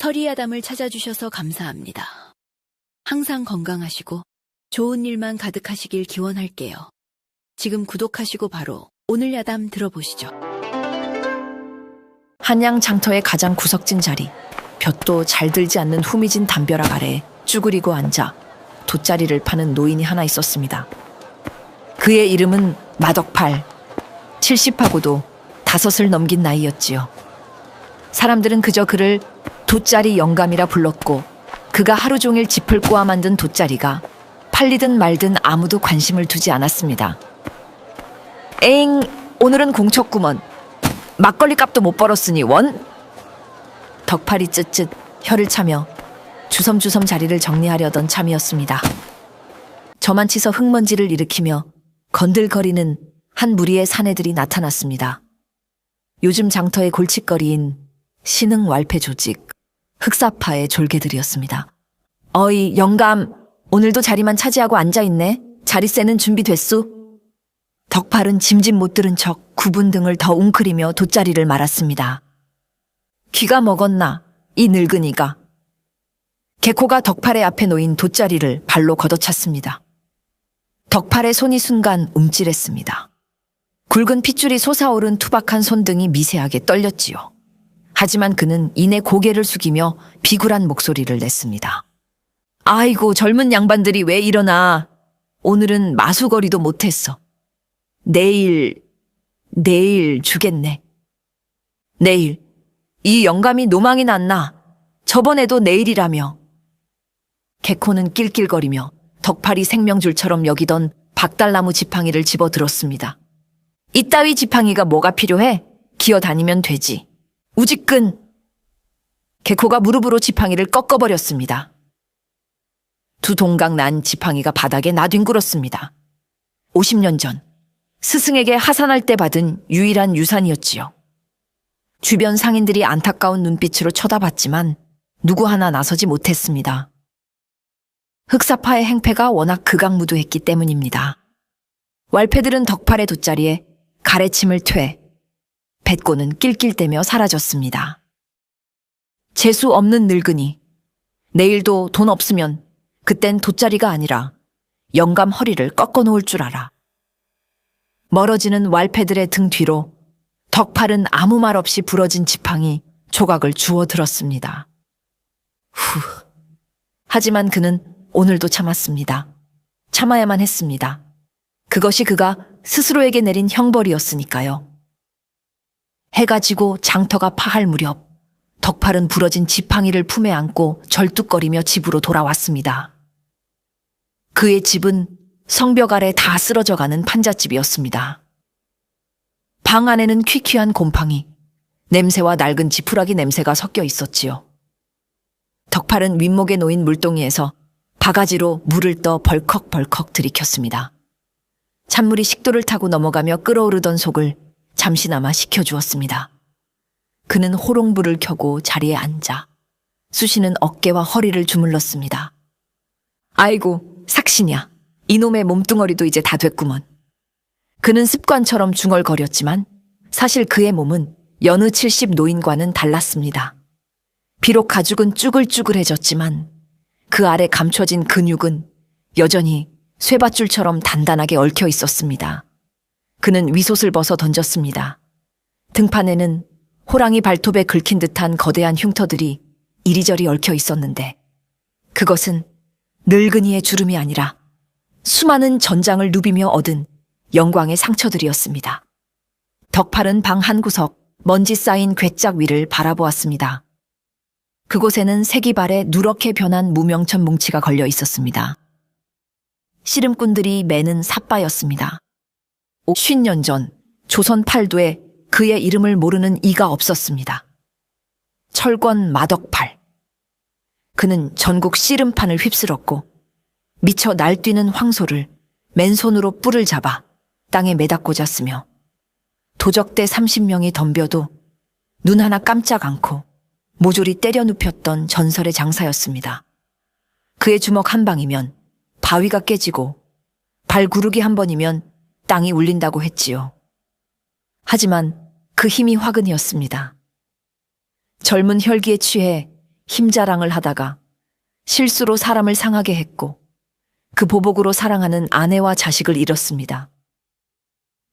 터리아담을 찾아주셔서 감사합니다. 항상 건강하시고 좋은 일만 가득하시길 기원할게요. 지금 구독하시고 바로 오늘 야담 들어보시죠. 한양 장터의 가장 구석진 자리, 볕도 잘 들지 않는 후미진 담벼락 아래에 쭈그리고 앉아 돗자리를 파는 노인이 하나 있었습니다. 그의 이름은 마덕팔. 70하고도 5을 넘긴 나이였지요. 사람들은 그저 그를 돗자리 영감이라 불렀고, 그가 하루 종일 짚을 꼬아 만든 돗자리가 팔리든 말든 아무도 관심을 두지 않았습니다. 에잉, 오늘은 공쳤구먼. 막걸리 값도 못 벌었으니 원? 덕팔이 쯧쯧 혀를 차며 주섬주섬 자리를 정리하려던 참이었습니다. 저만치서 흙먼지를 일으키며 건들거리는 한 무리의 사내들이 나타났습니다. 요즘 장터의 골칫거리인 신흥 왈패 조직, 흑사파의 졸개들이었습니다. 어이, 영감, 오늘도 자리만 차지하고 앉아있네. 자리세는 준비됐소? 덕팔은 짐짓 못 들은 척 구분 등을 더 웅크리며 돗자리를 말았습니다. 귀가 먹었나, 이 늙은이가. 개코가 덕팔의 앞에 놓인 돗자리를 발로 걷어찼습니다. 덕팔의 손이 순간 움찔했습니다. 굵은 핏줄이 솟아오른 투박한 손등이 미세하게 떨렸지요. 하지만 그는 이내 고개를 숙이며 비굴한 목소리를 냈습니다. 아이고, 젊은 양반들이 왜 이러나. 오늘은 마수거리도 못했어. 내일 주겠네. 내일, 이 영감이 노망이 났나. 저번에도 내일이라며. 개코는 낄낄거리며 덕팔이 생명줄처럼 여기던 박달나무 지팡이를 집어들었습니다. 이따위 지팡이가 뭐가 필요해? 기어다니면 되지. 우지끈! 개코가 무릎으로 지팡이를 꺾어버렸습니다. 두 동강 난 지팡이가 바닥에 나뒹굴었습니다. 50년 전 스승에게 하산할 때 받은 유일한 유산이었지요. 주변 상인들이 안타까운 눈빛으로 쳐다봤지만 누구 하나 나서지 못했습니다. 흑사파의 행패가 워낙 극악무도했기 때문입니다. 왈패들은 덕팔의 돗자리에 가래침을 퇴, 뱉고는 낄낄대며 사라졌습니다. 재수 없는 늙은이. 내일도 돈 없으면 그땐 돗자리가 아니라 영감 허리를 꺾어 놓을 줄 알아. 멀어지는 왈패들의 등 뒤로 덕팔은 아무 말 없이 부러진 지팡이 조각을 주워 들었습니다. 후. 하지만 그는 오늘도 참았습니다. 참아야만 했습니다. 그것이 그가 스스로에게 내린 형벌이었으니까요. 해가 지고 장터가 파할 무렵 덕팔은 부러진 지팡이를 품에 안고 절뚝거리며 집으로 돌아왔습니다. 그의 집은 성벽 아래 다 쓰러져가는 판잣집이었습니다. 방 안에는 퀴퀴한 곰팡이, 냄새와 낡은 지푸라기 냄새가 섞여 있었지요. 덕팔은 윗목에 놓인 물동이에서 바가지로 물을 떠 벌컥벌컥 들이켰습니다. 찬물이 식도를 타고 넘어가며 끓어오르던 속을 잠시나마 식혀주었습니다. 그는 호롱불을 켜고 자리에 앉아 수시는 어깨와 허리를 주물렀습니다. 아이고, 삭신이야. 이놈의 몸뚱어리도 이제 다 됐구먼. 그는 습관처럼 중얼거렸지만 사실 그의 몸은 여느 70 노인과는 달랐습니다. 비록 가죽은 쭈글쭈글해졌지만 그 아래 감춰진 근육은 여전히 쇠밧줄처럼 단단하게 얽혀 있었습니다. 그는 위솥을 벗어 던졌습니다. 등판에는 호랑이 발톱에 긁힌 듯한 거대한 흉터들이 이리저리 얽혀 있었는데 그것은 늙은이의 주름이 아니라 수많은 전장을 누비며 얻은 영광의 상처들이었습니다. 덕팔은 방 한 구석 먼지 쌓인 궤짝 위를 바라보았습니다. 그곳에는 세기발에 누렇게 변한 무명천 뭉치가 걸려 있었습니다. 씨름꾼들이 매는 삿바였습니다. 50년 전 조선 팔도에 그의 이름을 모르는 이가 없었습니다. 철권 마덕팔. 그는 전국 씨름판을 휩쓸었고 미쳐 날뛰는 황소를 맨손으로 뿔을 잡아 땅에 매다 꽂았으며 도적대 30명이 덤벼도 눈 하나 깜짝 않고 모조리 때려 눕혔던 전설의 장사였습니다. 그의 주먹 한 방이면 바위가 깨지고 발구르기 한 번이면 땅이 울린다고 했지요. 하지만 그 힘이 화근이었습니다. 젊은 혈기에 취해 힘자랑을 하다가 실수로 사람을 상하게 했고 그 보복으로 사랑하는 아내와 자식을 잃었습니다.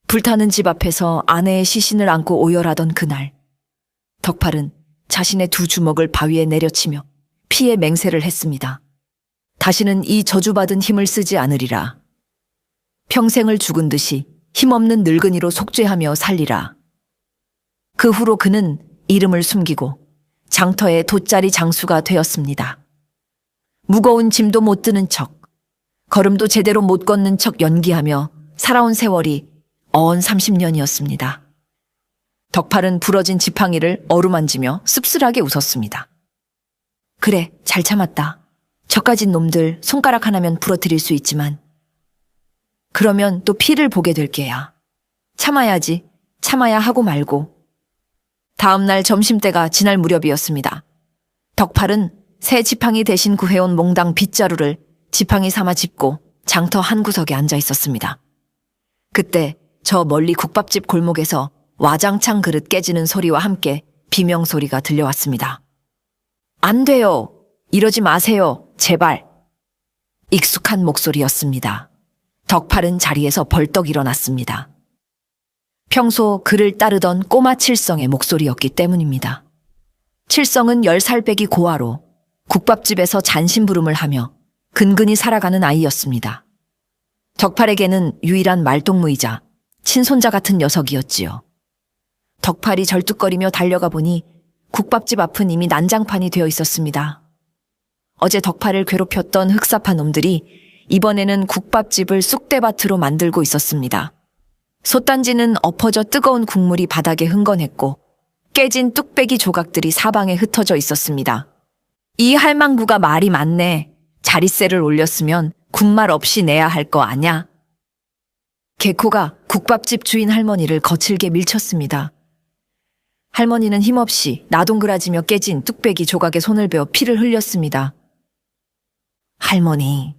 불타는 집 앞에서 아내의 시신을 안고 오열하던 그날, 덕팔은 자신의 두 주먹을 바위에 내려치며 피해 맹세를 했습니다. 다시는 이 저주받은 힘을 쓰지 않으리라. 평생을 죽은 듯이 힘없는 늙은이로 속죄하며 살리라. 그 후로 그는 이름을 숨기고 장터의 돗자리 장수가 되었습니다. 무거운 짐도 못 드는 척, 걸음도 제대로 못 걷는 척 연기하며 살아온 세월이 어언 30년이었습니다. 덕팔은 부러진 지팡이를 어루만지며 씁쓸하게 웃었습니다. 그래, 잘 참았다. 저까진 놈들 손가락 하나면 부러뜨릴 수 있지만 그러면 또 피를 보게 될 게야. 참아야지. 참아야 하고 말고. 다음 날 점심때가 지날 무렵이었습니다. 덕팔은 새 지팡이 대신 구해온 몽당 빗자루를 지팡이 삼아 짚고 장터 한 구석에 앉아 있었습니다. 그때 저 멀리 국밥집 골목에서 와장창 그릇 깨지는 소리와 함께 비명소리가 들려왔습니다. 안 돼요. 이러지 마세요. 제발. 익숙한 목소리였습니다. 덕팔은 자리에서 벌떡 일어났습니다. 평소 그를 따르던 꼬마 칠성의 목소리였기 때문입니다. 칠성은 10살 빼기 고아로 국밥집에서 잔심부름을 하며 근근히 살아가는 아이였습니다. 덕팔에게는 유일한 말동무이자 친손자 같은 녀석이었지요. 덕팔이 절뚝거리며 달려가 보니 국밥집 앞은 이미 난장판이 되어 있었습니다. 어제 덕팔을 괴롭혔던 흑사파 놈들이 이번에는 국밥집을 쑥대밭으로 만들고 있었습니다. 솥단지는 엎어져 뜨거운 국물이 바닥에 흥건했고 깨진 뚝배기 조각들이 사방에 흩어져 있었습니다. 이 할망구가 말이 많네. 자릿세를 올렸으면 군말 없이 내야 할 거 아냐? 개코가 국밥집 주인 할머니를 거칠게 밀쳤습니다. 할머니는 힘없이 나동그라지며 깨진 뚝배기 조각에 손을 베어 피를 흘렸습니다. 할머니.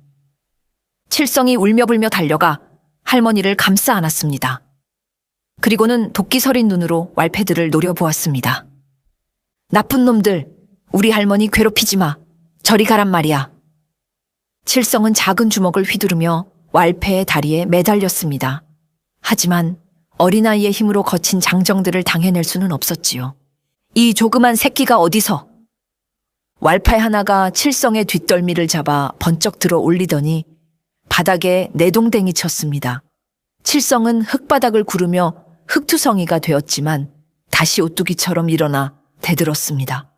칠성이 울며불며 달려가 할머니를 감싸 안았습니다. 그리고는 도끼 서린 눈으로 왈패들을 노려보았습니다. 나쁜 놈들, 우리 할머니 괴롭히지 마. 저리 가란 말이야. 칠성은 작은 주먹을 휘두르며 왈패의 다리에 매달렸습니다. 하지만 어린아이의 힘으로 거친 장정들을 당해낼 수는 없었지요. 이 조그만 새끼가 어디서? 왈패 하나가 칠성의 뒷덜미를 잡아 번쩍 들어 올리더니 바닥에 내동댕이 쳤습니다. 칠성은 흙바닥을 구르며 흙투성이가 되었지만 다시 오뚜기처럼 일어나 대들었습니다.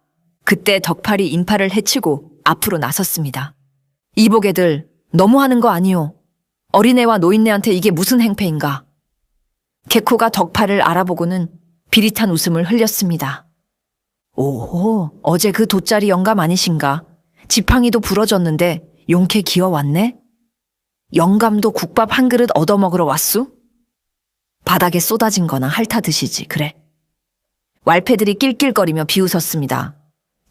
그때 덕팔이 인파를 해치고 앞으로 나섰습니다. 이보게들 너무하는 거 아니오. 어린애와 노인네한테 이게 무슨 행패인가. 개코가 덕팔을 알아보고는 비릿한 웃음을 흘렸습니다. 오호, 어제 그 돗자리 영감 아니신가? 지팡이도 부러졌는데 용케 기어왔네? 영감도 국밥 한 그릇 얻어먹으러 왔수? 바닥에 쏟아진 거나 핥아드시지, 그래. 왈패들이 낄낄거리며 비웃었습니다.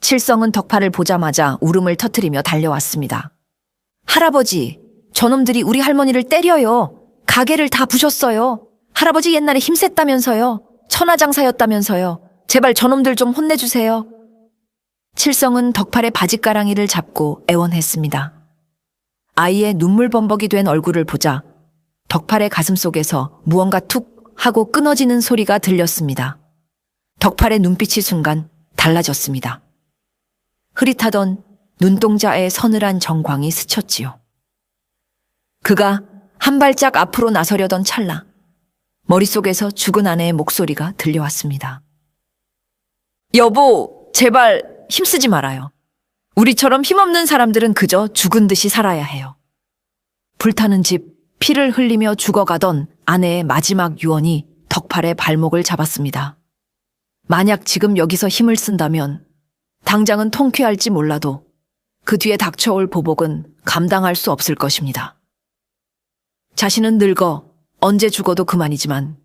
칠성은 덕팔을 보자마자 울음을 터뜨리며 달려왔습니다. 할아버지, 저놈들이 우리 할머니를 때려요. 가게를 다 부셨어요. 할아버지 옛날에 힘셌다면서요. 천하장사였다면서요. 제발 저놈들 좀 혼내주세요. 칠성은 덕팔의 바짓가랑이를 잡고 애원했습니다. 아이의 눈물범벅이 된 얼굴을 보자 덕팔의 가슴속에서 무언가 툭 하고 끊어지는 소리가 들렸습니다. 덕팔의 눈빛이 순간 달라졌습니다. 흐릿하던 눈동자에 서늘한 정광이 스쳤지요. 그가 한 발짝 앞으로 나서려던 찰나 머릿속에서 죽은 아내의 목소리가 들려왔습니다. 여보, 제발 힘쓰지 말아요. 우리처럼 힘없는 사람들은 그저 죽은 듯이 살아야 해요. 불타는 집, 피를 흘리며 죽어가던 아내의 마지막 유언이 덕팔의 발목을 잡았습니다. 만약 지금 여기서 힘을 쓴다면 당장은 통쾌할지 몰라도 그 뒤에 닥쳐올 보복은 감당할 수 없을 것입니다. 자신은 늙어 언제 죽어도 그만이지만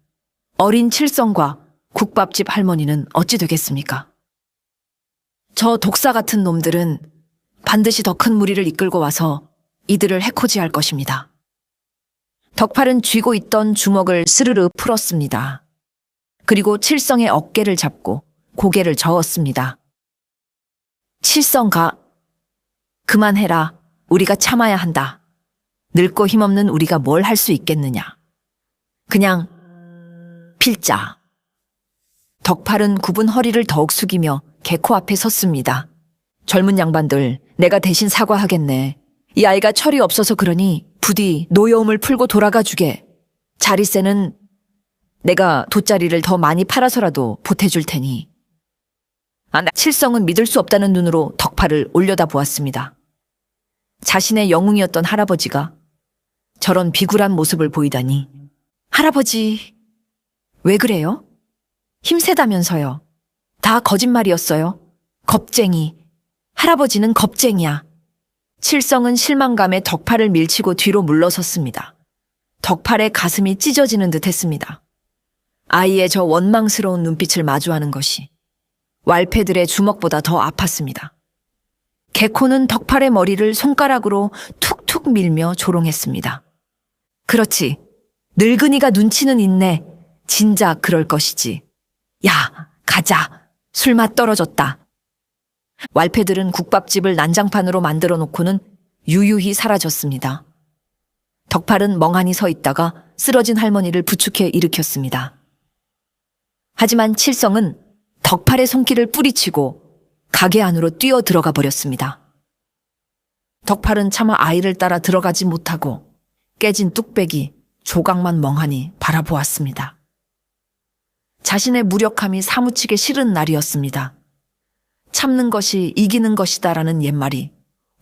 어린 칠성과 국밥집 할머니는 어찌 되겠습니까? 저 독사 같은 놈들은 반드시 더 큰 무리를 이끌고 와서 이들을 해코지할 것입니다. 덕팔은 쥐고 있던 주먹을 스르르 풀었습니다. 그리고 칠성의 어깨를 잡고 고개를 저었습니다. 칠성가. 그만해라. 우리가 참아야 한다. 늙고 힘없는 우리가 뭘 할 수 있겠느냐. 그냥 필자. 덕팔은 굽은 허리를 더욱 숙이며 개코 앞에 섰습니다. 젊은 양반들, 내가 대신 사과하겠네. 이 아이가 철이 없어서 그러니 부디 노여움을 풀고 돌아가 주게. 자리세는 내가 돗자리를 더 많이 팔아서라도 보태줄 테니. 칠성은 믿을 수 없다는 눈으로 덕팔을 올려다 보았습니다. 자신의 영웅이었던 할아버지가 저런 비굴한 모습을 보이다니. 할아버지, 왜 그래요? 힘세다면서요. 다 거짓말이었어요. 겁쟁이. 할아버지는 겁쟁이야. 칠성은 실망감에 덕팔을 밀치고 뒤로 물러섰습니다. 덕팔의 가슴이 찢어지는 듯 했습니다. 아이의 저 원망스러운 눈빛을 마주하는 것이 왈패들의 주먹보다 더 아팠습니다. 개코는 덕팔의 머리를 손가락으로 툭툭 밀며 조롱했습니다. 그렇지. 늙은이가 눈치는 있네. 진작 그럴 것이지. 야, 가자. 술맛 떨어졌다. 왈패들은 국밥집을 난장판으로 만들어 놓고는 유유히 사라졌습니다. 덕팔은 멍하니 서 있다가 쓰러진 할머니를 부축해 일으켰습니다. 하지만 칠성은 덕팔의 손길을 뿌리치고 가게 안으로 뛰어 들어가 버렸습니다. 덕팔은 차마 아이를 따라 들어가지 못하고 깨진 뚝배기 조각만 멍하니 바라보았습니다. 자신의 무력함이 사무치게 싫은 날이었습니다. 참는 것이 이기는 것이다라는 옛말이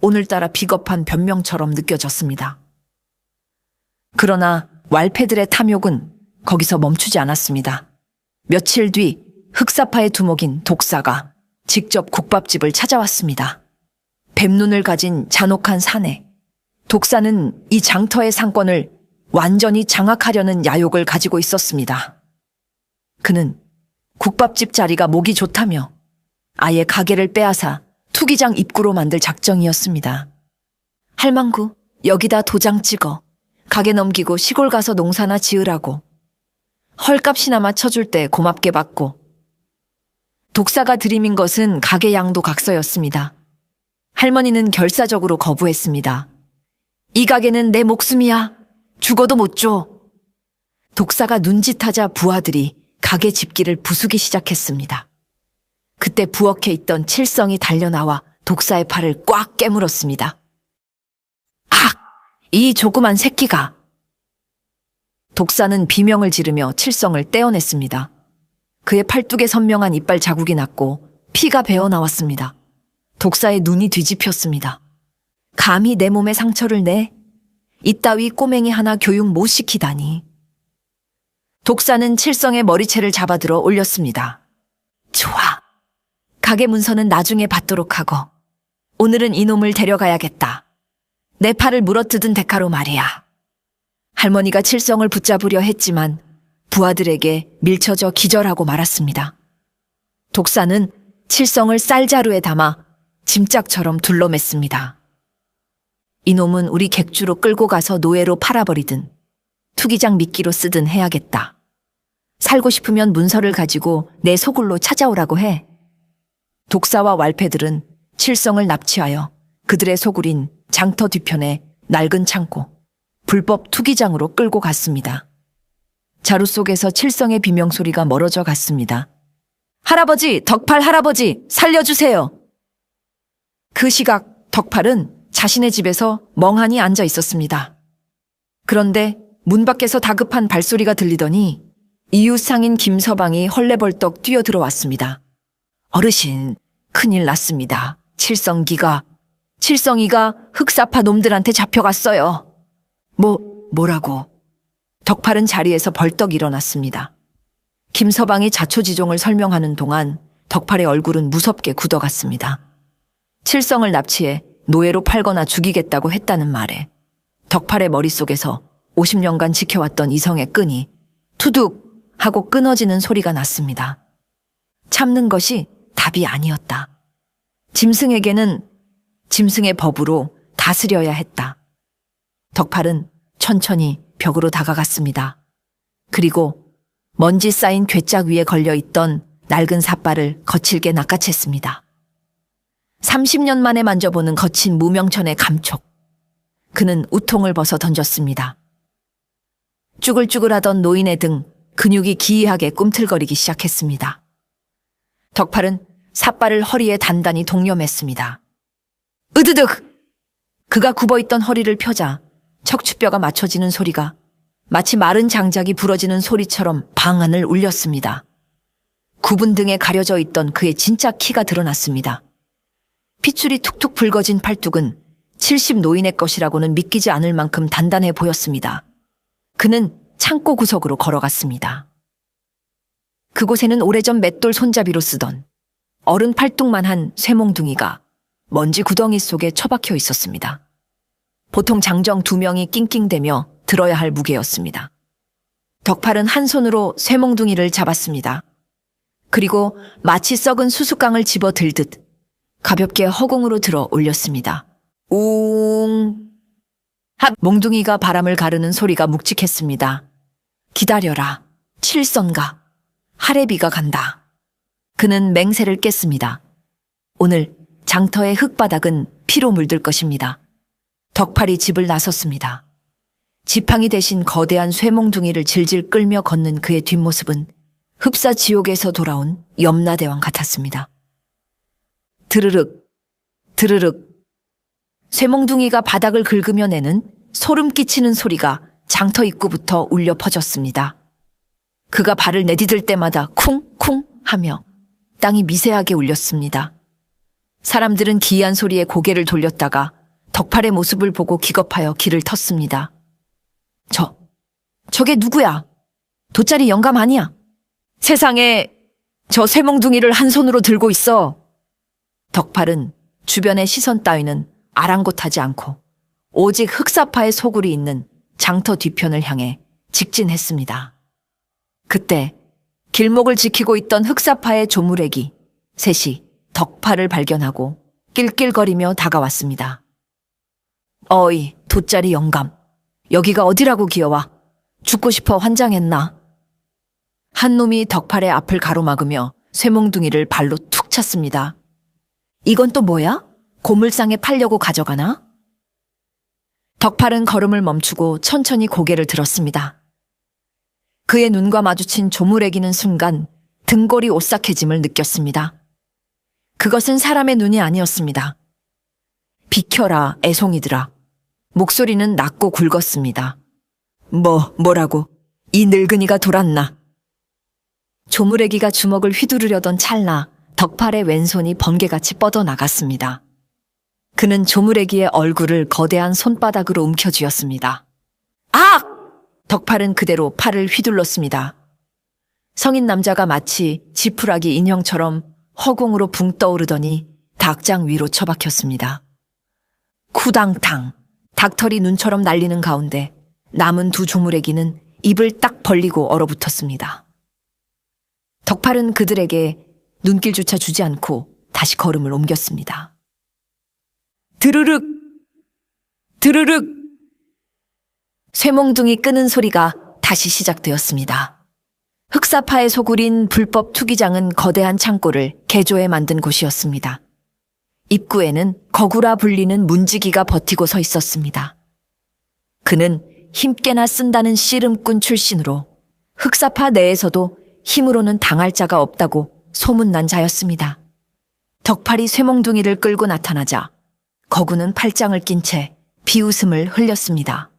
오늘따라 비겁한 변명처럼 느껴졌습니다. 그러나 왈패들의 탐욕은 거기서 멈추지 않았습니다. 며칠 뒤 흑사파의 두목인 독사가 직접 국밥집을 찾아왔습니다. 뱀눈을 가진 잔혹한 사내. 독사는 이 장터의 상권을 완전히 장악하려는 야욕을 가지고 있었습니다. 그는 국밥집 자리가 목이 좋다며 아예 가게를 빼앗아 투기장 입구로 만들 작정이었습니다. 할망구, 여기다 도장 찍어. 가게 넘기고 시골 가서 농사나 지으라고. 헐값이나마 쳐줄 때 고맙게 받고. 독사가 들이민 것은 가게 양도 각서였습니다. 할머니는 결사적으로 거부했습니다. 이 가게는 내 목숨이야. 죽어도 못 줘. 독사가 눈짓하자 부하들이 가게 집기를 부수기 시작했습니다. 그때 부엌에 있던 칠성이 달려나와 독사의 팔을 꽉 깨물었습니다. 악! 이 조그만 새끼가! 독사는 비명을 지르며 칠성을 떼어냈습니다. 그의 팔뚝에 선명한 이빨 자국이 났고 피가 배어 나왔습니다. 독사의 눈이 뒤집혔습니다. 감히 내 몸에 상처를 내? 이따위 꼬맹이 하나 교육 못 시키다니. 독사는 칠성의 머리채를 잡아들어 올렸습니다. 좋아. 가게 문서는 나중에 받도록 하고 오늘은 이놈을 데려가야겠다. 내 팔을 물어뜯은 대가로 말이야. 할머니가 칠성을 붙잡으려 했지만 부하들에게 밀쳐져 기절하고 말았습니다. 독사는 칠성을 쌀자루에 담아 짐짝처럼 둘러맸습니다. 이놈은 우리 객주로 끌고 가서 노예로 팔아버리든 투기장 미끼로 쓰든 해야겠다. 살고 싶으면 문서를 가지고 내 소굴로 찾아오라고 해. 독사와 왈패들은 칠성을 납치하여 그들의 소굴인 장터 뒤편에 낡은 창고, 불법 투기장으로 끌고 갔습니다. 자루 속에서 칠성의 비명소리가 멀어져 갔습니다. 할아버지, 덕팔 할아버지, 살려주세요. 그 시각 덕팔은 자신의 집에서 멍하니 앉아 있었습니다. 그런데 문 밖에서 다급한 발소리가 들리더니 이웃 상인 김서방이 헐레벌떡 뛰어들어왔습니다. 어르신, 큰일 났습니다. 칠성이가 흑사파 놈들한테 잡혀갔어요. 뭐라고? 덕팔은 자리에서 벌떡 일어났습니다. 김서방이 자초지종을 설명하는 동안 덕팔의 얼굴은 무섭게 굳어갔습니다. 칠성을 납치해 노예로 팔거나 죽이겠다고 했다는 말에 덕팔의 머릿속에서 50년간 지켜왔던 이성의 끈이 투둑 하고 끊어지는 소리가 났습니다. 참는 것이 답이 아니었다. 짐승에게는 짐승의 법으로 다스려야 했다. 덕팔은 천천히 벽으로 다가갔습니다. 그리고 먼지 쌓인 괴짝 위에 걸려있던 낡은 삿발을 거칠게 낚아챘습니다. 30년 만에 만져보는 거친 무명천의 감촉. 그는 우통을 벗어 던졌습니다. 쭈글쭈글하던 노인의 등 근육이 기이하게 꿈틀거리기 시작했습니다. 덕팔은 삿발을 허리에 단단히 동여맸습니다. 으드득! 그가 굽어있던 허리를 펴자 척추뼈가 맞춰지는 소리가 마치 마른 장작이 부러지는 소리처럼 방안을 울렸습니다. 굽은 등에 가려져 있던 그의 진짜 키가 드러났습니다. 핏줄이 툭툭 붉어진 팔뚝은 70 노인의 것이라고는 믿기지 않을 만큼 단단해 보였습니다. 그는 창고 구석으로 걸어갔습니다. 그곳에는 오래전 맷돌 손잡이로 쓰던 어른 팔뚝만한 쇠몽둥이가 먼지 구덩이 속에 처박혀 있었습니다. 보통 장정 2명이 낑낑대며 들어야 할 무게였습니다. 덕팔은 한 손으로 쇠몽둥이를 잡았습니다. 그리고 마치 썩은 수수깡을 집어 들듯 가볍게 허공으로 들어 올렸습니다. 웅! 핫! 몽둥이가 바람을 가르는 소리가 묵직했습니다. 기다려라. 칠선가. 하레비가 간다. 그는 맹세를 깼습니다. 오늘 장터의 흙바닥은 피로 물들 것입니다. 덕팔이 집을 나섰습니다. 지팡이 대신 거대한 쇠몽둥이를 질질 끌며 걷는 그의 뒷모습은 흡사 지옥에서 돌아온 염라대왕 같았습니다. 드르륵, 드르륵. 쇠몽둥이가 바닥을 긁으며 내는 소름 끼치는 소리가 장터 입구부터 울려 퍼졌습니다. 그가 발을 내디딜 때마다 쿵쿵 하며 땅이 미세하게 울렸습니다. 사람들은 기이한 소리에 고개를 돌렸다가 덕팔의 모습을 보고 기겁하여 길을 텄습니다. 저게 누구야? 돗자리 영감 아니야? 세상에 저 쇠몽둥이를 한 손으로 들고 있어. 덕팔은 주변의 시선 따위는 아랑곳하지 않고 오직 흑사파의 소굴이 있는 장터 뒤편을 향해 직진했습니다. 그때 길목을 지키고 있던 흑사파의 조무래기 셋이 덕팔을 발견하고 낄낄거리며 다가왔습니다. 어이, 돗자리 영감. 여기가 어디라고 기어와? 죽고 싶어 환장했나? 한 놈이 덕팔의 앞을 가로막으며 쇠몽둥이를 발로 툭 찼습니다. 이건 또 뭐야? 고물상에 팔려고 가져가나? 덕팔은 걸음을 멈추고 천천히 고개를 들었습니다. 그의 눈과 마주친 조무래기는 순간 등골이 오싹해짐을 느꼈습니다. 그것은 사람의 눈이 아니었습니다. 비켜라, 애송이들아. 목소리는 낮고 굵었습니다. 뭐라고? 이 늙은이가 돌았나? 조무래기가 주먹을 휘두르려던 찰나 덕팔의 왼손이 번개같이 뻗어나갔습니다. 그는 조무래기의 얼굴을 거대한 손바닥으로 움켜쥐었습니다. 악! 덕팔은 그대로 팔을 휘둘렀습니다. 성인 남자가 마치 지푸라기 인형처럼 허공으로 붕 떠오르더니 닭장 위로 처박혔습니다. 쿠당탕! 닭털이 눈처럼 날리는 가운데 남은 두 조무래기는 입을 딱 벌리고 얼어붙었습니다. 덕팔은 그들에게 눈길조차 주지 않고 다시 걸음을 옮겼습니다. 드르륵! 드르륵! 쇠몽둥이 끄는 소리가 다시 시작되었습니다. 흑사파의 소굴인 불법 투기장은 거대한 창고를 개조해 만든 곳이었습니다. 입구에는 거구라 불리는 문지기가 버티고 서 있었습니다. 그는 힘께나 쓴다는 씨름꾼 출신으로 흑사파 내에서도 힘으로는 당할 자가 없다고 소문난 자였습니다. 덕팔이 쇠몽둥이를 끌고 나타나자 거구는 팔짱을 낀 채 비웃음을 흘렸습니다.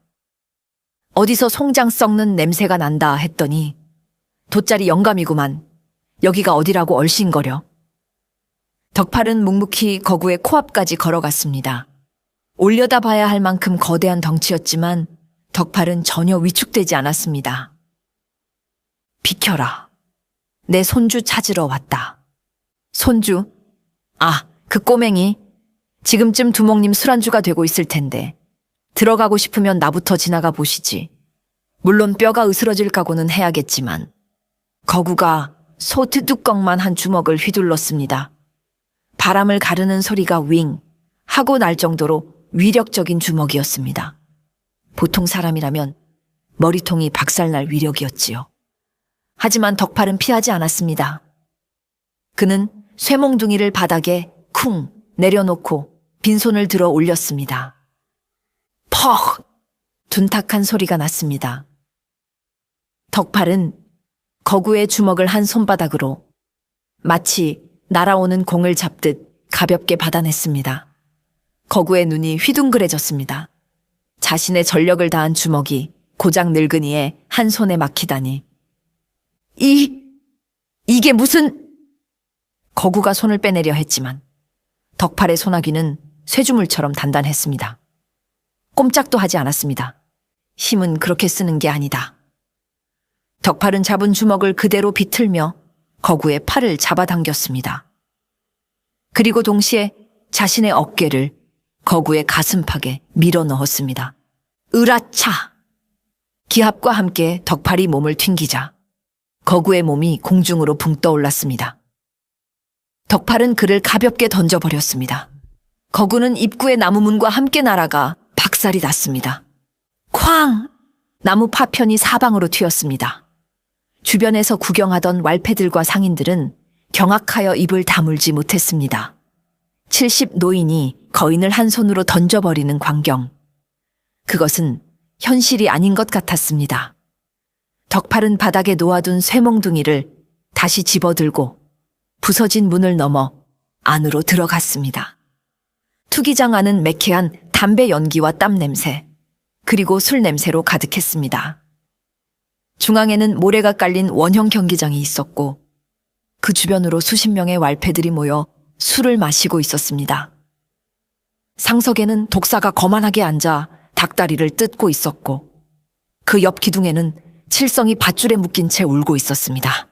어디서 송장 썩는 냄새가 난다 했더니 돗자리 영감이구만. 여기가 어디라고 얼씬거려. 덕팔은 묵묵히 거구의 코앞까지 걸어갔습니다. 올려다봐야 할 만큼 거대한 덩치였지만 덕팔은 전혀 위축되지 않았습니다. 비켜라. 내 손주 찾으러 왔다. 손주? 아, 그 꼬맹이. 지금쯤 두목님 술안주가 되고 있을 텐데 들어가고 싶으면 나부터 지나가 보시지. 물론 뼈가 으스러질 각오는 해야겠지만. 거구가 소트 뚜껑만 한 주먹을 휘둘렀습니다. 바람을 가르는 소리가 윙 하고 날 정도로 위력적인 주먹이었습니다. 보통 사람이라면 머리통이 박살날 위력이었지요. 하지만 덕팔은 피하지 않았습니다. 그는 쇠몽둥이를 바닥에 쿵 내려놓고 빈손을 들어 올렸습니다. 퍽! 둔탁한 소리가 났습니다. 덕팔은 거구의 주먹을 한 손바닥으로 마치 날아오는 공을 잡듯 가볍게 받아냈습니다. 거구의 눈이 휘둥그레졌습니다. 자신의 전력을 다한 주먹이 고작 늙은이의 한 손에 막히다니. 이게 무슨... 거구가 손을 빼내려 했지만 덕팔의 소나귀는 쇠주물처럼 단단했습니다. 꼼짝도 하지 않았습니다. 힘은 그렇게 쓰는 게 아니다. 덕팔은 잡은 주먹을 그대로 비틀며 거구의 팔을 잡아당겼습니다. 그리고 동시에 자신의 어깨를 거구의 가슴팍에 밀어 넣었습니다. 으라차! 기합과 함께 덕팔이 몸을 튕기자 거구의 몸이 공중으로 붕 떠올랐습니다. 덕팔은 그를 가볍게 던져버렸습니다. 거구는 입구의 나무문과 함께 날아가 박살이 났습니다. 쾅! 나무 파편이 사방으로 튀었습니다. 주변에서 구경하던 왈패들과 상인들은 경악하여 입을 다물지 못했습니다. 70 노인이 거인을 한 손으로 던져버리는 광경. 그것은 현실이 아닌 것 같았습니다. 덕팔은 바닥에 놓아둔 쇠몽둥이를 다시 집어들고 부서진 문을 넘어 안으로 들어갔습니다. 투기장 안은 매캐한 담배 연기와 땀 냄새, 그리고 술 냄새로 가득했습니다. 중앙에는 모래가 깔린 원형 경기장이 있었고 그 주변으로 수십 명의 왈패들이 모여 술을 마시고 있었습니다. 상석에는 독사가 거만하게 앉아 닭다리를 뜯고 있었고 그 옆 기둥에는 칠성이 밧줄에 묶인 채 울고 있었습니다.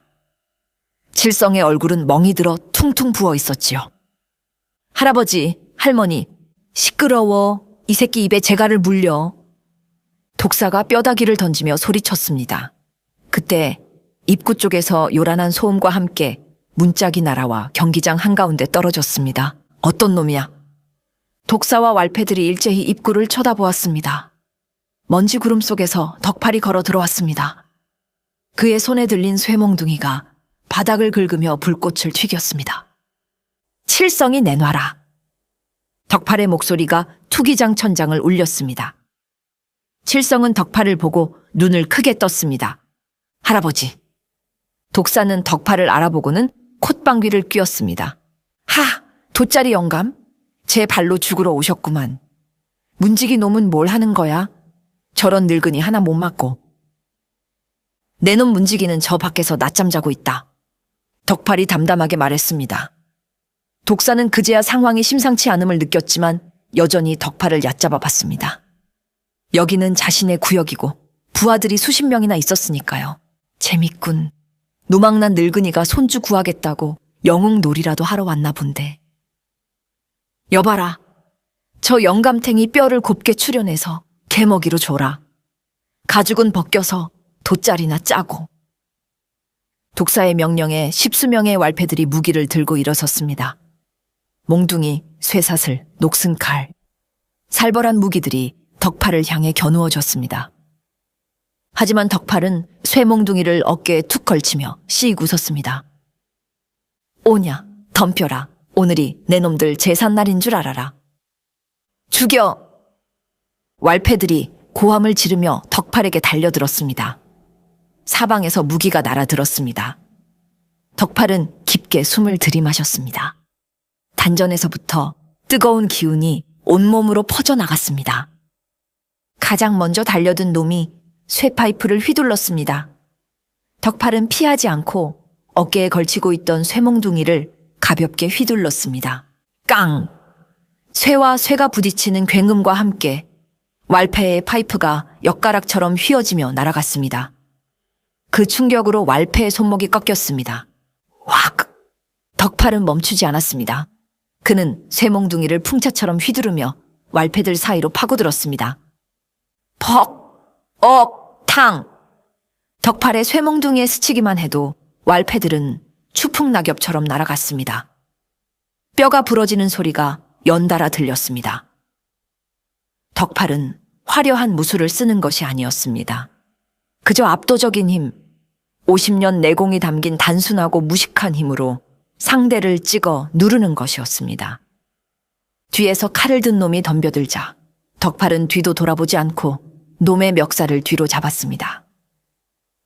칠성의 얼굴은 멍이 들어 퉁퉁 부어 있었지요. 할아버지, 할머니, 시끄러워. 이 새끼 입에 재갈을 물려. 독사가 뼈다귀를 던지며 소리쳤습니다. 그때 입구 쪽에서 요란한 소음과 함께 문짝이 날아와 경기장 한가운데 떨어졌습니다. 어떤 놈이야? 독사와 왈패들이 일제히 입구를 쳐다보았습니다. 먼지 구름 속에서 덕팔이 걸어 들어왔습니다. 그의 손에 들린 쇠몽둥이가 바닥을 긁으며 불꽃을 튀겼습니다. 칠성이 내놔라. 덕팔의 목소리가 투기장 천장을 울렸습니다. 칠성은 덕팔을 보고 눈을 크게 떴습니다. 할아버지. 독사는 덕팔을 알아보고는 콧방귀를 뀌었습니다. 하! 돗자리 영감? 제 발로 죽으러 오셨구만. 문지기 놈은 뭘 하는 거야? 저런 늙은이 하나 못 맞고. 내 놈 문지기는 저 밖에서 낮잠 자고 있다. 덕팔이 담담하게 말했습니다. 독사는 그제야 상황이 심상치 않음을 느꼈지만 여전히 덕팔을 얕잡아 봤습니다. 여기는 자신의 구역이고 부하들이 수십 명이나 있었으니까요. 재밌군. 노망난 늙은이가 손주 구하겠다고 영웅놀이라도 하러 왔나 본데. 여봐라. 저 영감탱이 뼈를 곱게 추려내서 개먹이로 줘라. 가죽은 벗겨서 돗자리나 짜고. 독사의 명령에 십수명의 왈패들이 무기를 들고 일어섰습니다. 몽둥이, 쇠사슬, 녹슨 칼. 살벌한 무기들이 덕팔을 향해 겨누어졌습니다. 하지만 덕팔은 쇠몽둥이를 어깨에 툭 걸치며 씩 웃었습니다. 오냐, 덤벼라. 오늘이 내 놈들 제삿날인 줄 알아라. 죽여! 왈패들이 고함을 지르며 덕팔에게 달려들었습니다. 사방에서 무기가 날아들었습니다. 덕팔은 깊게 숨을 들이마셨습니다. 단전에서부터 뜨거운 기운이 온몸으로 퍼져나갔습니다. 가장 먼저 달려든 놈이 쇠파이프를 휘둘렀습니다. 덕팔은 피하지 않고 어깨에 걸치고 있던 쇠몽둥이를 가볍게 휘둘렀습니다. 깡! 쇠와 쇠가 부딪히는 굉음과 함께 왈패의 파이프가 엿가락처럼 휘어지며 날아갔습니다. 그 충격으로 왈패의 손목이 꺾였습니다. 확! 덕팔은 멈추지 않았습니다. 그는 쇠몽둥이를 풍차처럼 휘두르며 왈패들 사이로 파고들었습니다. 퍽! 억! 탕! 덕팔의 쇠몽둥이에 스치기만 해도 왈패들은 추풍낙엽처럼 날아갔습니다. 뼈가 부러지는 소리가 연달아 들렸습니다. 덕팔은 화려한 무술을 쓰는 것이 아니었습니다. 그저 압도적인 힘, 50년 내공이 담긴 단순하고 무식한 힘으로 상대를 찍어 누르는 것이었습니다. 뒤에서 칼을 든 놈이 덤벼들자 덕팔은 뒤도 돌아보지 않고 놈의 멱살을 뒤로 잡았습니다.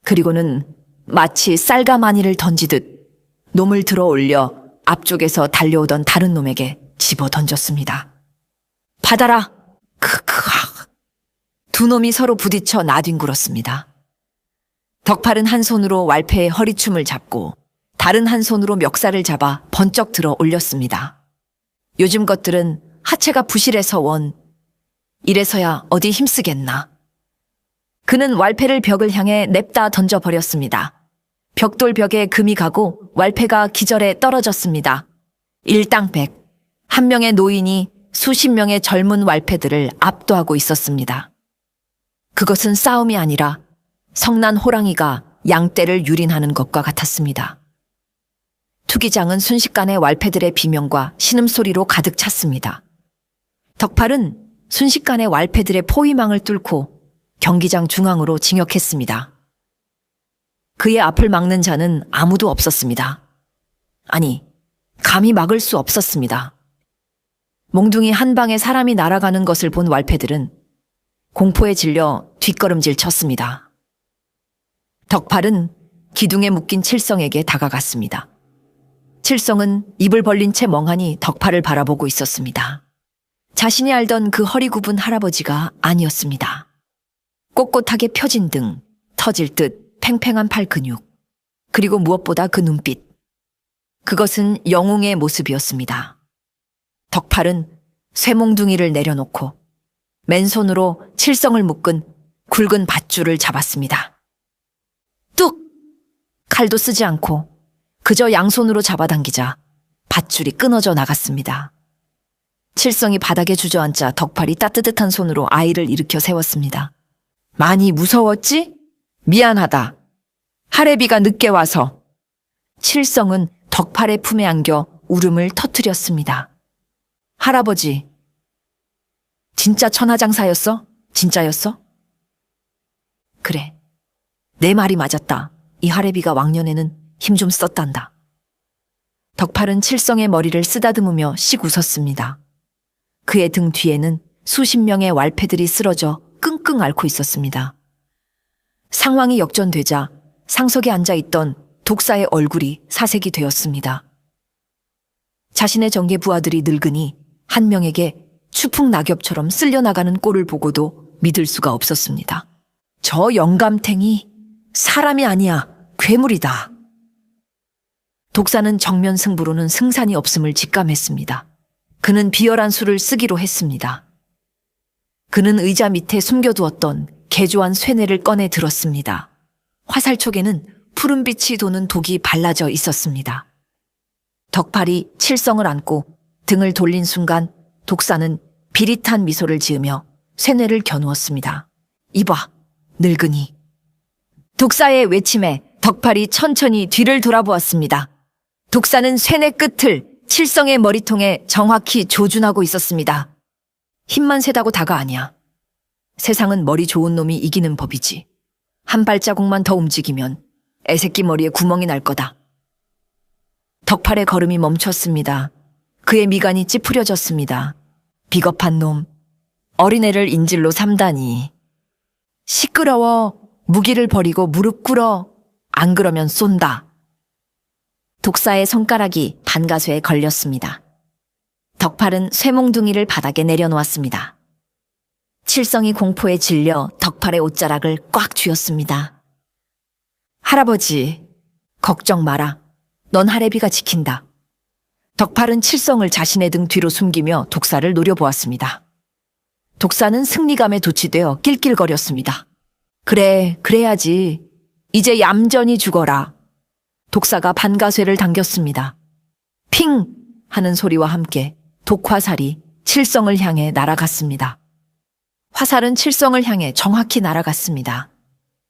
그리고는 마치 쌀가마니를 던지듯 놈을 들어 올려 앞쪽에서 달려오던 다른 놈에게 집어 던졌습니다. 받아라! 크크악! 두 놈이 서로 부딪혀 나뒹굴었습니다. 덕팔은 한 손으로 왈패의 허리춤을 잡고 다른 한 손으로 멱살을 잡아 번쩍 들어 올렸습니다. 요즘 것들은 하체가 부실해서 원. 이래서야 어디 힘쓰겠나. 그는 왈패를 벽을 향해 냅다 던져버렸습니다. 벽돌벽에 금이 가고 왈패가 기절해 떨어졌습니다. 일당백. 한 명의 노인이 수십 명의 젊은 왈패들을 압도하고 있었습니다. 그것은 싸움이 아니라 성난 호랑이가 양떼를 유린하는 것과 같았습니다. 투기장은 순식간에 왈패들의 비명과 신음소리로 가득 찼습니다. 덕팔은 순식간에 왈패들의 포위망을 뚫고 경기장 중앙으로 진격했습니다. 그의 앞을 막는 자는 아무도 없었습니다. 아니, 감히 막을 수 없었습니다. 몽둥이 한 방에 사람이 날아가는 것을 본 왈패들은 공포에 질려 뒷걸음질 쳤습니다. 덕팔은 기둥에 묶인 칠성에게 다가갔습니다. 칠성은 입을 벌린 채 멍하니 덕팔을 바라보고 있었습니다. 자신이 알던 그 허리 굽은 할아버지가 아니었습니다. 꼿꼿하게 펴진 등, 터질 듯 팽팽한 팔 근육, 그리고 무엇보다 그 눈빛. 그것은 영웅의 모습이었습니다. 덕팔은 쇠몽둥이를 내려놓고 맨손으로 칠성을 묶은 굵은 밧줄을 잡았습니다. 뚝! 칼도 쓰지 않고 그저 양손으로 잡아당기자 밧줄이 끊어져 나갔습니다. 칠성이 바닥에 주저앉자 덕팔이 따뜻한 손으로 아이를 일으켜 세웠습니다. 많이 무서웠지? 미안하다. 할애비가 늦게 와서. 칠성은 덕팔의 품에 안겨 울음을 터뜨렸습니다. 할아버지, 진짜 천하장사였어? 진짜였어? 그래, 내 말이 맞았다. 이 할애비가 왕년에는 힘 좀 썼단다. 덕팔은 칠성의 머리를 쓰다듬으며 씩 웃었습니다. 그의 등 뒤에는 수십 명의 왈패들이 쓰러져 끙끙 앓고 있었습니다. 상황이 역전되자 상석에 앉아있던 독사의 얼굴이 사색이 되었습니다. 자신의 정계 부하들이 늙으니 한 명에게 추풍 낙엽처럼 쓸려나가는 꼴을 보고도 믿을 수가 없었습니다. 저 영감탱이 사람이 아니야, 괴물이다. 독사는 정면 승부로는 승산이 없음을 직감했습니다. 그는 비열한 수를 쓰기로 했습니다. 그는 의자 밑에 숨겨두었던 개조한 쇠뇌를 꺼내 들었습니다. 화살촉에는 푸른빛이 도는 독이 발라져 있었습니다. 덕팔이 칠성을 안고 등을 돌린 순간 독사는 비릿한 미소를 지으며 쇠뇌를 겨누었습니다. 이봐, 늙은이. 독사의 외침에 덕팔이 천천히 뒤를 돌아보았습니다. 독사는 쇠뇌 끝을 칠성의 머리통에 정확히 조준하고 있었습니다. 힘만 세다고 다가 아니야. 세상은 머리 좋은 놈이 이기는 법이지. 한 발자국만 더 움직이면 애새끼 머리에 구멍이 날 거다. 덕팔의 걸음이 멈췄습니다. 그의 미간이 찌푸려졌습니다. 비겁한 놈, 어린애를 인질로 삼다니. 시끄러워, 무기를 버리고 무릎 꿇어. 안 그러면 쏜다. 독사의 손가락이 반가쇠에 걸렸습니다. 덕팔은 쇠몽둥이를 바닥에 내려놓았습니다. 칠성이 공포에 질려 덕팔의 옷자락을 꽉 쥐었습니다. 할아버지, 걱정 마라. 넌 할애비가 지킨다. 덕팔은 칠성을 자신의 등 뒤로 숨기며 독사를 노려보았습니다. 독사는 승리감에 도취되어 낄낄거렸습니다. 그래, 그래야지. 이제 얌전히 죽어라. 독사가 반가쇠를 당겼습니다. 핑! 하는 소리와 함께 독화살이 칠성을 향해 날아갔습니다. 화살은 칠성을 향해 정확히 날아갔습니다.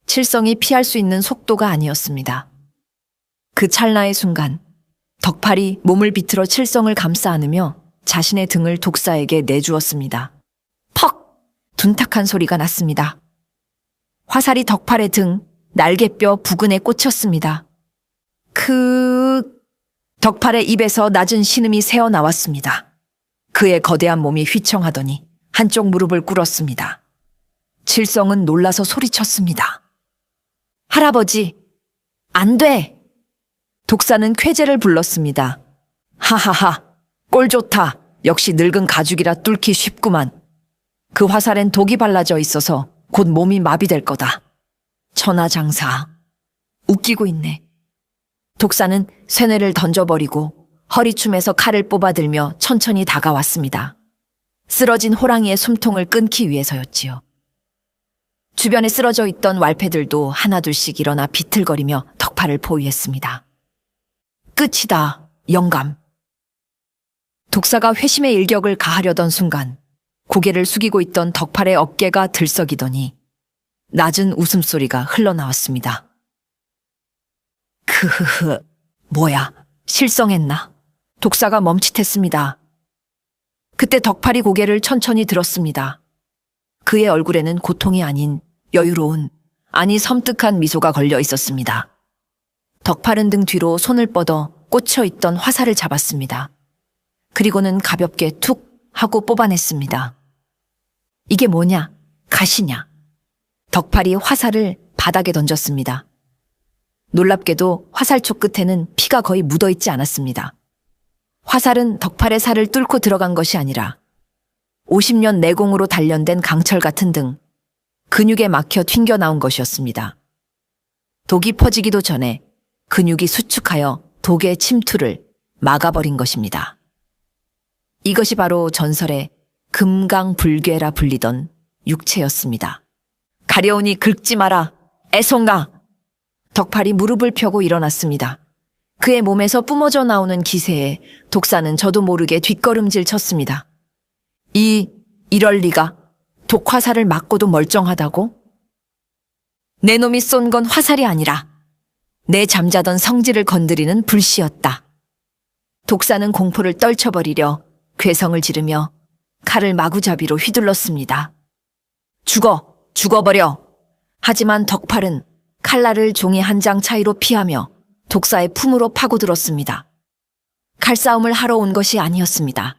칠성이 피할 수 있는 속도가 아니었습니다. 그 찰나의 순간 덕팔이 몸을 비틀어 칠성을 감싸 안으며 자신의 등을 독사에게 내주었습니다. 퍽! 둔탁한 소리가 났습니다. 화살이 덕팔의 등, 날개뼈 부근에 꽂혔습니다. 덕팔의 입에서 낮은 신음이 새어나왔습니다. 그의 거대한 몸이 휘청하더니 한쪽 무릎을 꿇었습니다. 칠성은 놀라서 소리쳤습니다. 할아버지, 안 돼! 독사는 쾌재를 불렀습니다. 하하하, 꼴 좋다. 역시 늙은 가죽이라 뚫기 쉽구만. 그 화살엔 독이 발라져 있어서 곧 몸이 마비될 거다. 천하장사. 웃기고 있네. 독사는 쇠뇌를 던져버리고 허리춤에서 칼을 뽑아들며 천천히 다가왔습니다. 쓰러진 호랑이의 숨통을 끊기 위해서였지요. 주변에 쓰러져 있던 왈패들도 하나둘씩 일어나 비틀거리며 덕팔을 포위했습니다. 끝이다, 영감. 독사가 회심의 일격을 가하려던 순간 고개를 숙이고 있던 덕팔의 어깨가 들썩이더니 낮은 웃음소리가 흘러나왔습니다. 크흐흐, 뭐야, 실성했나? 독사가 멈칫했습니다. 그때 덕팔이 고개를 천천히 들었습니다. 그의 얼굴에는 고통이 아닌 여유로운, 아니 섬뜩한 미소가 걸려 있었습니다. 덕팔은 등 뒤로 손을 뻗어 꽂혀있던 화살을 잡았습니다. 그리고는 가볍게 툭 하고 뽑아냈습니다. 이게 뭐냐? 가시냐? 덕팔이 화살을 바닥에 던졌습니다. 놀랍게도 화살촉 끝에는 피가 거의 묻어있지 않았습니다. 화살은 덕팔의 살을 뚫고 들어간 것이 아니라 50년 내공으로 단련된 강철 같은 등 근육에 막혀 튕겨나온 것이었습니다. 독이 퍼지기도 전에 근육이 수축하여 독의 침투를 막아버린 것입니다. 이것이 바로 전설의 금강불괴라 불리던 육체였습니다. 가려우니 긁지 마라, 애송아! 덕팔이 무릎을 펴고 일어났습니다. 그의 몸에서 뿜어져 나오는 기세에 독사는 저도 모르게 뒷걸음질 쳤습니다. 이럴 리가. 독화살을 맞고도 멀쩡하다고? 내 놈이 쏜 건 화살이 아니라 내 잠자던 성질을 건드리는 불씨였다. 독사는 공포를 떨쳐버리려 괴성을 지르며 칼을 마구잡이로 휘둘렀습니다. 죽어버려. 하지만 덕팔은 칼날을 종이 한 장 차이로 피하며 독사의 품으로 파고들었습니다. 칼싸움을 하러 온 것이 아니었습니다.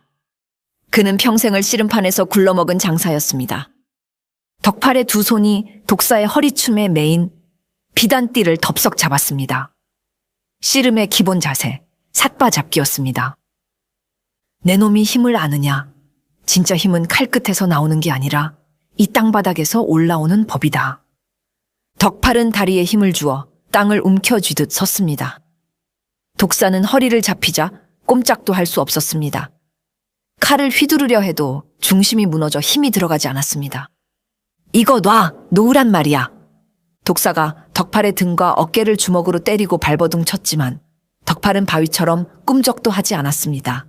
그는 평생을 씨름판에서 굴러먹은 장사였습니다. 덕팔의 두 손이 독사의 허리춤에 매인 비단띠를 덥석 잡았습니다. 씨름의 기본 자세, 삿바잡기였습니다. 내 놈이 힘을 아느냐? 진짜 힘은 칼끝에서 나오는 게 아니라 이 땅바닥에서 올라오는 법이다. 덕팔은 다리에 힘을 주어 땅을 움켜쥐듯 섰습니다. 독사는 허리를 잡히자 꼼짝도 할 수 없었습니다. 칼을 휘두르려 해도 중심이 무너져 힘이 들어가지 않았습니다. 이거 놓으란 말이야. 독사가 덕팔의 등과 어깨를 주먹으로 때리고 발버둥 쳤지만 덕팔은 바위처럼 꿈쩍도 하지 않았습니다.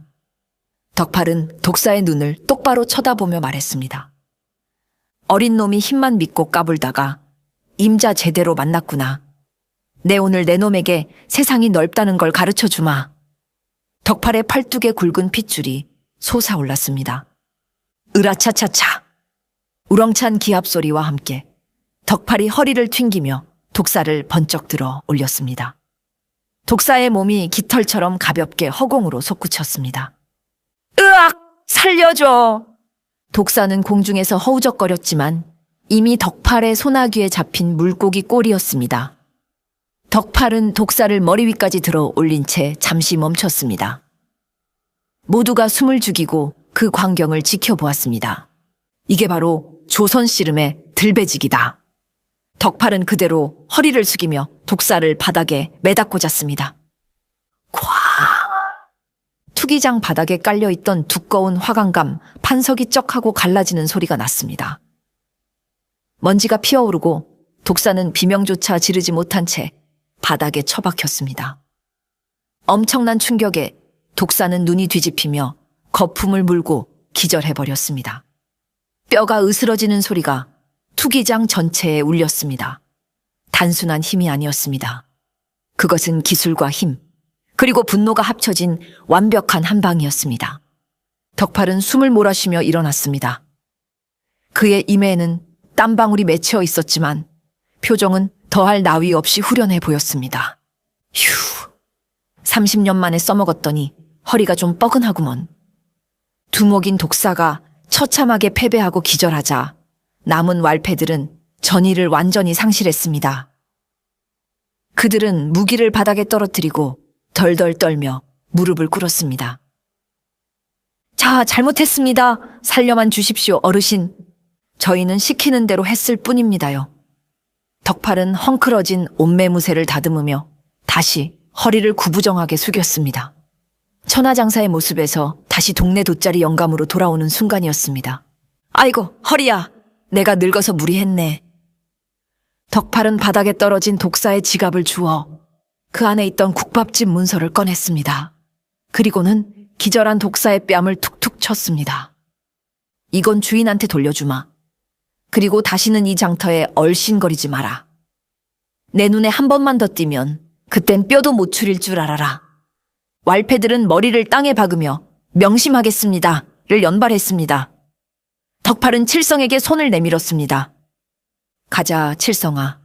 덕팔은 독사의 눈을 똑바로 쳐다보며 말했습니다. 어린 놈이 힘만 믿고 까불다가 임자 제대로 만났구나. 내 오늘 내 놈에게 세상이 넓다는 걸 가르쳐 주마. 덕팔의 팔뚝에 굵은 핏줄이 솟아올랐습니다. 으라차차차. 우렁찬 기합 소리와 함께 덕팔이 허리를 튕기며 독사를 번쩍 들어 올렸습니다. 독사의 몸이 깃털처럼 가볍게 허공으로 솟구쳤습니다. 으악! 살려줘! 독사는 공중에서 허우적거렸지만 이미 덕팔의 소나귀에 잡힌 물고기 꼴이었습니다. 덕팔은 독사를 머리 위까지 들어 올린 채 잠시 멈췄습니다. 모두가 숨을 죽이고 그 광경을 지켜보았습니다. 이게 바로 조선 씨름의 들배지기다. 덕팔은 그대로 허리를 숙이며 독사를 바닥에 매닫고 잤습니다. 쾅! 투기장 바닥에 깔려있던 두꺼운 화강감 판석이 쩍하고 갈라지는 소리가 났습니다. 먼지가 피어오르고 독사는 비명조차 지르지 못한 채 바닥에 처박혔습니다. 엄청난 충격에 독사는 눈이 뒤집히며 거품을 물고 기절해버렸습니다. 뼈가 으스러지는 소리가 투기장 전체에 울렸습니다. 단순한 힘이 아니었습니다. 그것은 기술과 힘, 그리고 분노가 합쳐진 완벽한 한 방이었습니다. 덕팔은 숨을 몰아쉬며 일어났습니다. 그의 이마에는 땀방울이 맺혀 있었지만 표정은 더할 나위 없이 후련해 보였습니다. 휴, 30년 만에 써먹었더니 허리가 좀 뻐근하구먼. 두목인 독사가 처참하게 패배하고 기절하자 남은 왈패들은 전의를 완전히 상실했습니다. 그들은 무기를 바닥에 떨어뜨리고 덜덜 떨며 무릎을 꿇었습니다. 자, 잘못했습니다. 살려만 주십시오, 어르신. 저희는 시키는 대로 했을 뿐입니다요. 덕팔은 헝클어진 옷매무새를 다듬으며 다시 허리를 구부정하게 숙였습니다. 천하장사의 모습에서 다시 동네 돗자리 영감으로 돌아오는 순간이었습니다. 아이고, 허리야. 내가 늙어서 무리했네. 덕팔은 바닥에 떨어진 독사의 지갑을 주워 그 안에 있던 국밥집 문서를 꺼냈습니다. 그리고는 기절한 독사의 뺨을 툭툭 쳤습니다. 이건 주인한테 돌려주마. 그리고 다시는 이 장터에 얼씬거리지 마라. 내 눈에 한 번만 더 띄면 그땐 뼈도 못 추릴 줄 알아라. 왈패들은 머리를 땅에 박으며 명심하겠습니다를 연발했습니다. 덕팔은 칠성에게 손을 내밀었습니다. 가자, 칠성아.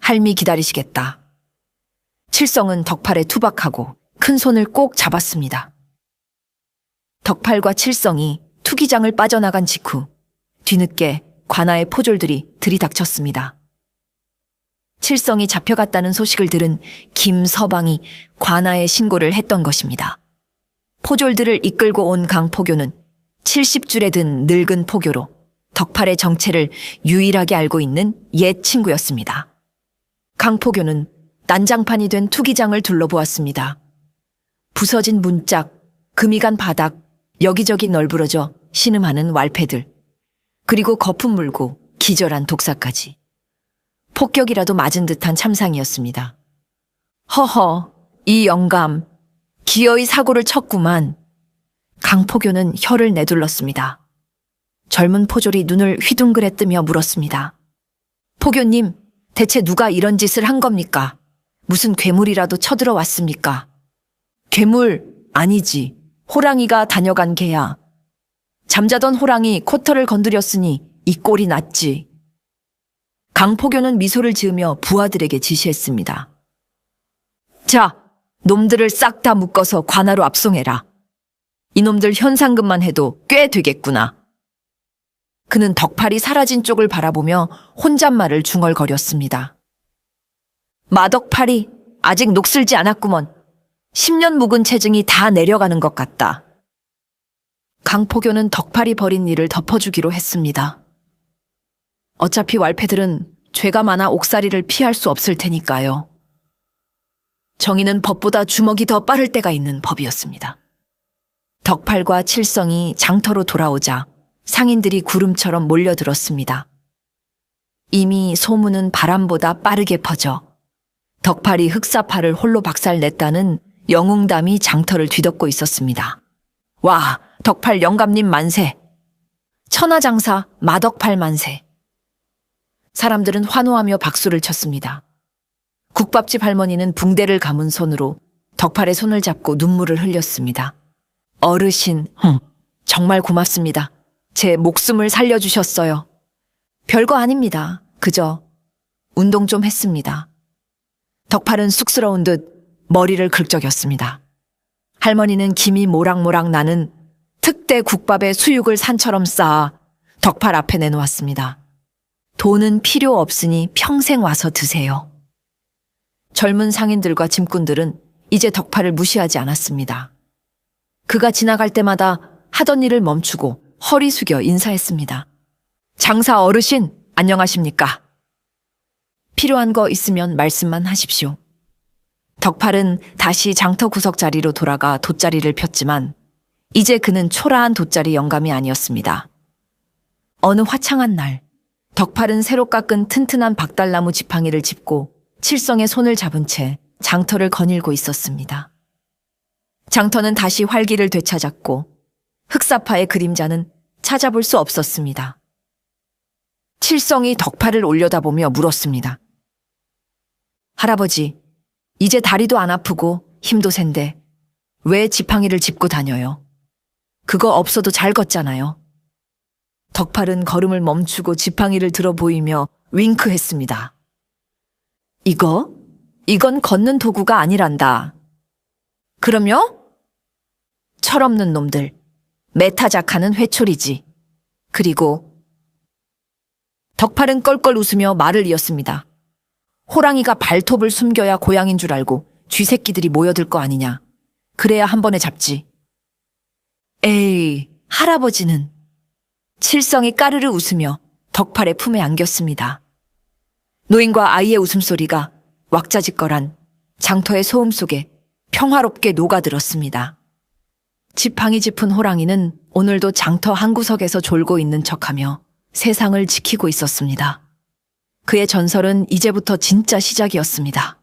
할미 기다리시겠다. 칠성은 덕팔에 투박하고 큰 손을 꼭 잡았습니다. 덕팔과 칠성이 투기장을 빠져나간 직후 뒤늦게 관아의 포졸들이 들이닥쳤습니다. 칠성이 잡혀갔다는 소식을 들은 김서방이 관아에 신고를 했던 것입니다. 포졸들을 이끌고 온 강포교는 70줄에 든 늙은 포교로 덕팔의 정체를 유일하게 알고 있는 옛 친구였습니다. 강포교는 난장판이 된 투기장을 둘러보았습니다. 부서진 문짝, 금이 간 바닥, 여기저기 널브러져 신음하는 왈패들, 그리고 거품 물고 기절한 독사까지. 폭격이라도 맞은 듯한 참상이었습니다. 허허, 이 영감, 기어이 사고를 쳤구만. 강포교는 혀를 내둘렀습니다. 젊은 포졸이 눈을 휘둥그레 뜨며 물었습니다. 포교님, 대체 누가 이런 짓을 한 겁니까? 무슨 괴물이라도 쳐들어왔습니까? 괴물 아니지. 호랑이가 다녀간 개야. 잠자던 호랑이 코털을 건드렸으니 이 꼴이 났지. 강포교는 미소를 지으며 부하들에게 지시했습니다. 자, 놈들을 싹 다 묶어서 관아로 압송해라. 이놈들 현상금만 해도 꽤 되겠구나. 그는 덕팔이 사라진 쪽을 바라보며 혼잣말을 중얼거렸습니다. 마덕팔이 아직 녹슬지 않았구먼. 10년 묵은 체증이 다 내려가는 것 같다. 강포교는 덕팔이 벌인 일을 덮어주기로 했습니다. 어차피 왈패들은 죄가 많아 옥살이를 피할 수 없을 테니까요. 정의는 법보다 주먹이 더 빠를 때가 있는 법이었습니다. 덕팔과 칠성이 장터로 돌아오자 상인들이 구름처럼 몰려들었습니다. 이미 소문은 바람보다 빠르게 퍼져 덕팔이 흑사파를 홀로 박살냈다는 영웅담이 장터를 뒤덮고 있었습니다. 와, 덕팔 영감님 만세! 천하장사 마덕팔 만세! 사람들은 환호하며 박수를 쳤습니다. 국밥집 할머니는 붕대를 감은 손으로 덕팔의 손을 잡고 눈물을 흘렸습니다. 어르신, 정말 고맙습니다. 제 목숨을 살려주셨어요. 별거 아닙니다. 그저 운동 좀 했습니다. 덕팔은 쑥스러운 듯 머리를 긁적였습니다. 할머니는 김이 모락모락 나는 특대 국밥에 수육을 산처럼 쌓아 덕팔 앞에 내놓았습니다. 돈은 필요 없으니 평생 와서 드세요. 젊은 상인들과 짐꾼들은 이제 덕팔을 무시하지 않았습니다. 그가 지나갈 때마다 하던 일을 멈추고 허리 숙여 인사했습니다. 장사 어르신, 안녕하십니까? 필요한 거 있으면 말씀만 하십시오. 덕팔은 다시 장터 구석 자리로 돌아가 돗자리를 폈지만 이제 그는 초라한 돗자리 영감이 아니었습니다. 어느 화창한 날, 덕팔은 새로 깎은 튼튼한 박달나무 지팡이를 짚고 칠성의 손을 잡은 채 장터를 거닐고 있었습니다. 장터는 다시 활기를 되찾았고 흑사파의 그림자는 찾아볼 수 없었습니다. 칠성이 덕팔을 올려다보며 물었습니다. 할아버지, 이제 다리도 안 아프고 힘도 센데 왜 지팡이를 짚고 다녀요? 그거 없어도 잘 걷잖아요. 덕팔은 걸음을 멈추고 지팡이를 들어 보이며 윙크했습니다. 이건 걷는 도구가 아니란다. 그럼요? 철없는 놈들. 메타자카는 회초리지. 그리고 덕팔은 껄껄 웃으며 말을 이었습니다. 호랑이가 발톱을 숨겨야 고양인 줄 알고 쥐새끼들이 모여들 거 아니냐. 그래야 한 번에 잡지. 에이, 할아버지는. 칠성이 까르르 웃으며 덕팔의 품에 안겼습니다. 노인과 아이의 웃음소리가 왁자지껄한 장터의 소음 속에 평화롭게 녹아들었습니다. 지팡이 짚은 호랑이는 오늘도 장터 한 구석에서 졸고 있는 척하며 세상을 지키고 있었습니다. 그의 전설은 이제부터 진짜 시작이었습니다.